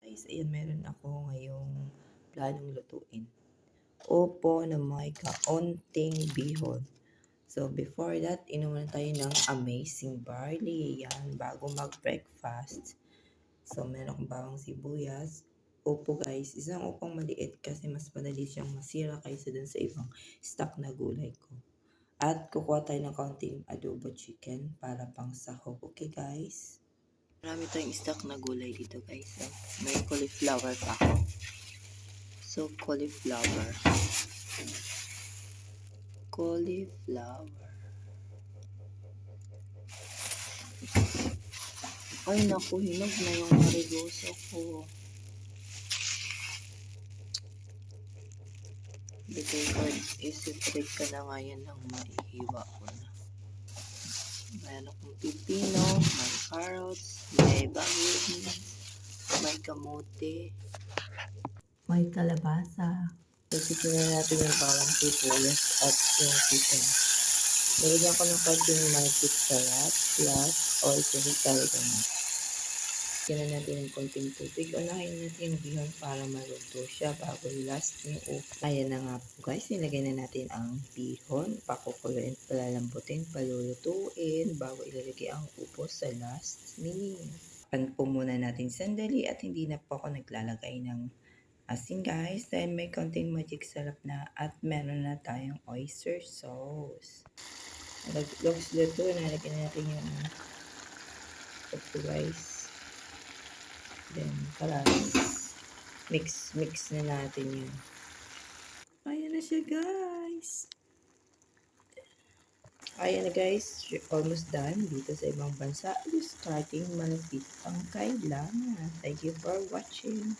Guys, ayan meron ako ngayong planong lutuin. Upo na may kaunting bihon. So, before that, inom na tayo ng amazing barley. Yan, bago mag-breakfast. So, meron akong bawang sibuyas. Upo guys, isang upang maliit kasi mas madali siyang masira kaysa dun sa ibang stock na gulay ko. At kukuha tayo ng kaunting adobo chicken para pang sahog. Okay guys? Marami tayong stock na gulay dito guys. So, may cauliflower pa ako. So, cauliflower. Ay naku, hinog na yung marigoso ko. Because isi-trick ka na nga yan ng maihiwa ko na. Mayroon akong pipino, may carrots, may bagay, may kamote, may kalabasa. Pagkitin na natin yung bawang sibuyas at yung chicken. Nilagyan ko ng konting magic sarap plus oil to talaga na. Kailan natin ng konting tubig. Unahin natin yung bihon para maluto siya bago last yung upo. Ayan na nga po guys. Nilagay na natin ang bihon. Pakukuluin, palalambutin, palulutuin bago ilalagay ang upo sa last minute. Pan po muna natin sandali at hindi na po ako naglalagay ng asin guys. Dahil may konting magic sarap na at meron na tayong oyster sauce. Looks luto. Nalagyan natin yung upo guys. Then, kalas. Mix na natin yun. Ayan na siya, guys. Ayan na, guys. Almost done. Dito sa ibang bansa, starting malapit ang kailangan. Thank you for watching.